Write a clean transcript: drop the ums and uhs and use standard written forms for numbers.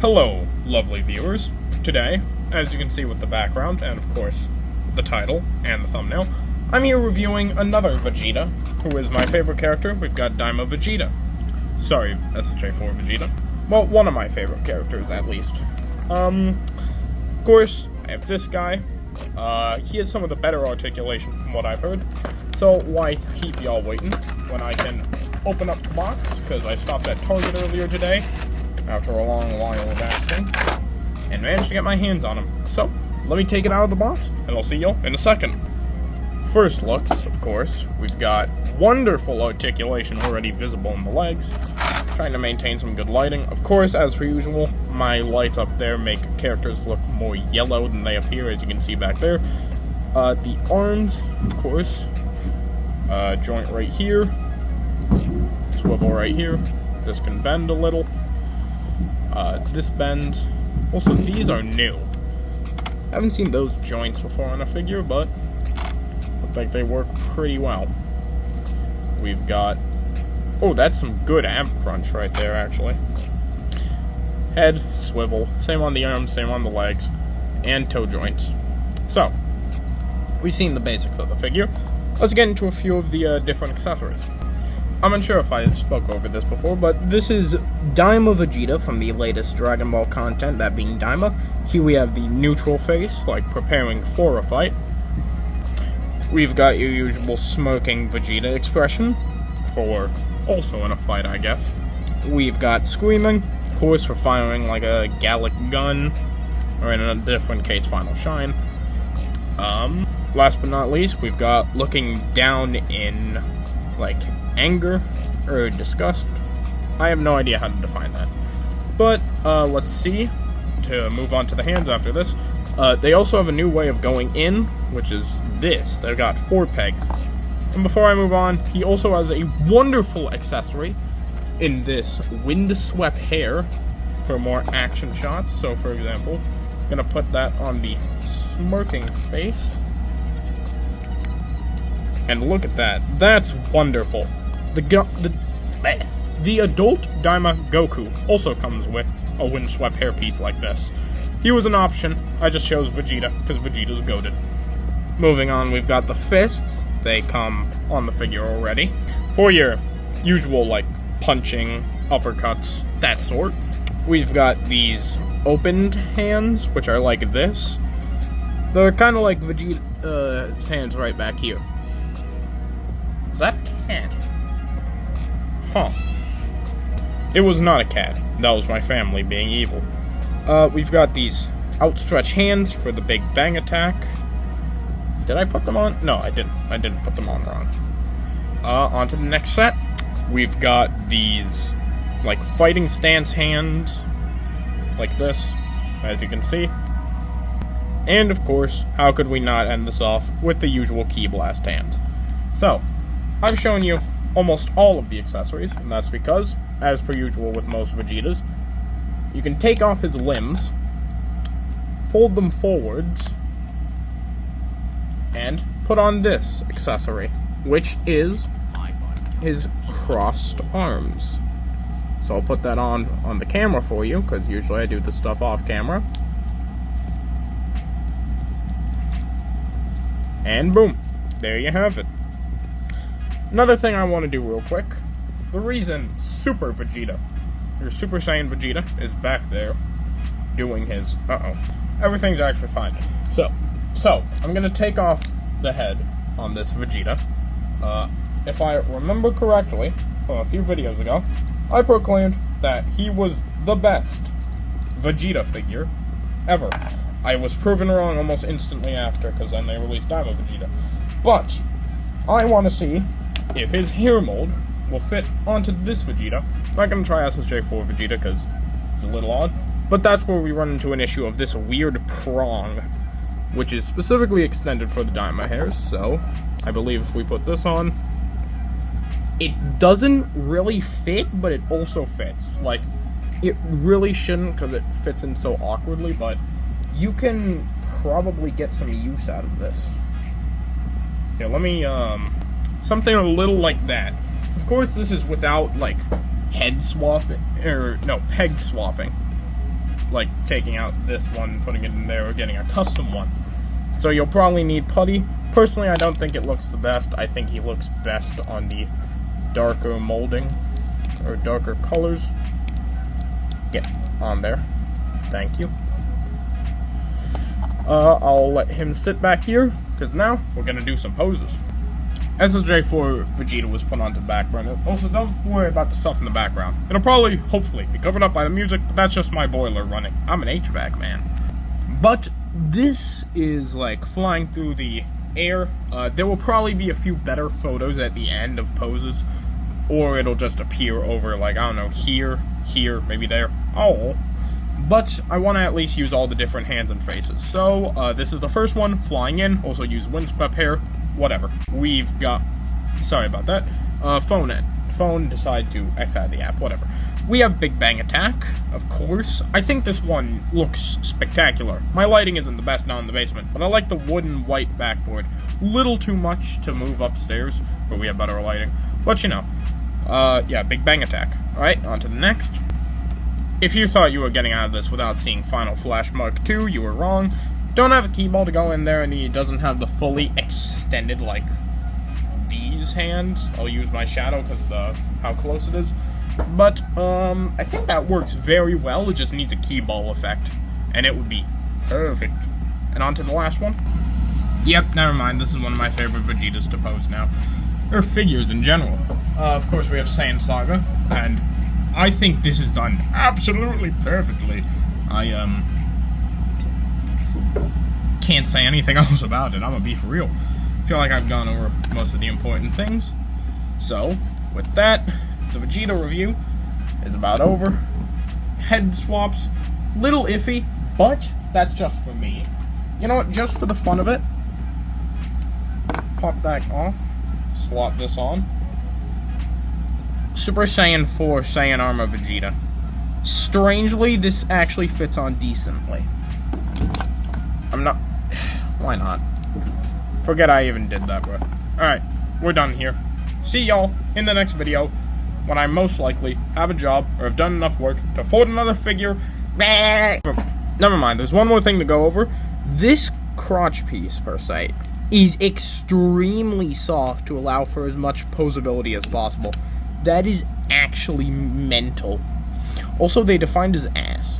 Hello, lovely viewers. Today, as you can see with the background, and of course, the title and the thumbnail, I'm here reviewing another Vegeta, who is my favorite character. We've got Daima Vegeta. Sorry, SSJ Vegeta. Well, one of my favorite characters, at least. Of course, I have this guy. He has some of the better articulation from what I've heard, so why keep y'all waiting when I can open up the box, because I stopped at Target earlier today, after a long while of asking, and managed to get my hands on him. So, let me take it out of the box, and I'll see you in a second. First looks, of course, we've got wonderful articulation already visible in the legs. Trying to maintain some good lighting. Of course, as per usual, my lights up there make characters look more yellow than they appear, as you can see back there. The arms, of course, joint right here, swivel right here. This can bend a little. This bends. Also, these are new. Haven't seen those joints before on a figure, but look like they work pretty well. We've got... oh, that's some good amp crunch right there, actually. Head, swivel, same on the arms, same on the legs, and toe joints. So, we've seen the basics of the figure. Let's get into a few of the different accessories. I'm unsure if I spoke over this before, but this is Daima Vegeta from the latest Dragon Ball content, that being Daima. Here we have the neutral face, like preparing for a fight. We've got your usual smirking Vegeta expression, for also in a fight, I guess. We've got screaming, of course, for firing like a Gallic gun, or in a different case, Final Shine. Last but not least, we've got looking down in, like, anger or disgust. I have no idea how to define that. But, let's see. To move on to the hands after this. They also have a new way of going in, which is this. They've got 4 pegs. And before I move on, he also has a wonderful accessory in this wind-swept hair for more action shots. So, for example, I'm gonna put that on the smirking face. And look at that. That's wonderful. The adult Daima Goku also comes with a windswept hairpiece like this. He was an option. I just chose Vegeta, because Vegeta's goated. Moving on, we've got the fists. They come on the figure already. For your usual, like, punching, uppercuts, that sort. We've got these opened hands, which are like this. They're kind of like Vegeta's hands right back here. Is that a cat? Huh. It was not a cat. That was my family being evil. We've got these outstretched hands for the Big Bang attack. Did I put them on? No, I didn't. I didn't put them on wrong. On to the next set. We've got these, like, fighting stance hands, like this, as you can see. And, of course, how could we not end this off with the usual Ki Blast hands? So, I've shown you almost all of the accessories, and that's because, as per usual with most Vegetas, you can take off his limbs, fold them forwards, and put on this accessory, which is his crossed arms. So I'll put that on the camera for you, because usually I do this stuff off camera. And boom, there you have it. Another thing I want to do real quick, the reason Super Vegeta, or Super Saiyan Vegeta, is back there doing his, everything's actually fine. So, I'm going to take off the head on this Vegeta. If I remember correctly, from a few videos ago, I proclaimed that he was the best Vegeta figure ever. I was proven wrong almost instantly after, because then they released Daima Vegeta. But, I want to see if his hair mold will fit onto this Vegeta. I'm not going to try SSJ Vegeta, because it's a little odd. But that's where we run into an issue of this weird prong, which is specifically extended for the Daima hairs. So, I believe if we put this on, it doesn't really fit, but it also fits. Like, it really shouldn't, because it fits in so awkwardly, but you can probably get some use out of this. Here, let me, something a little like that. Of course, this is without, like, head swapping, or, no, peg swapping. like taking out this one, putting it in there, or getting a custom one. So you'll probably need putty. Personally, I don't think it looks the best. I think he looks best on the darker molding, or darker colors. Get on there. Thank you. I'll let him sit back here, because now we're going to do some poses. SSJ Vegeta was put onto the back burner. Also, don't worry about the stuff in the background. It'll probably, hopefully, be covered up by the music, but that's just my boiler running. I'm an HVAC man. But this is like flying through the air. There will probably be a few better photos at the end of poses, or it'll just appear over, like, I don't know, here, maybe there. Oh. But I want to at least use all the different hands and faces. So, this is the first one, flying in. Also use windswept hair, whatever. We've got, sorry about that, phone decide to X out of the app, whatever. We have Big Bang Attack, of course. I think this one looks spectacular. My lighting isn't the best down in the basement, but I like the wooden white backboard. Little too much to move upstairs, but we have better lighting. But you know, yeah, Big Bang Attack. Alright, on to the next. If you thought you were getting out of this without seeing Final Flash Mark II, you were wrong. Don't have a keyboard to go in there, and he doesn't have the fully extended, like, these hands. I'll use my shadow because of how close it is. But, I think that works very well. It just needs a key ball effect, and it would be perfect. And on to the last one. Yep, never mind. This is one of my favorite Vegetas to pose now. Or figures in general. Of course, we have Saiyan Saga, and I think this is done absolutely perfectly. I, can't say anything else about it. I'm gonna be for real. I feel like I've gone over most of the important things. So, with that, the Vegeta review is about over. Head swaps, little iffy, but that's just for me. You know what, just for the fun of it, pop that off, slot this on. Super Saiyan 4 Saiyan Armor Vegeta. Strangely, this actually fits on decently. I'm not... Why not? Forget I even did that, bro. Alright, we're done here. See y'all in the next video, when I most likely have a job, or have done enough work to afford another figure. Never mind, there's one more thing to go over. This crotch piece, per se, is extremely soft to allow for as much posability as possible. That is actually mental. Also, they defined his ass.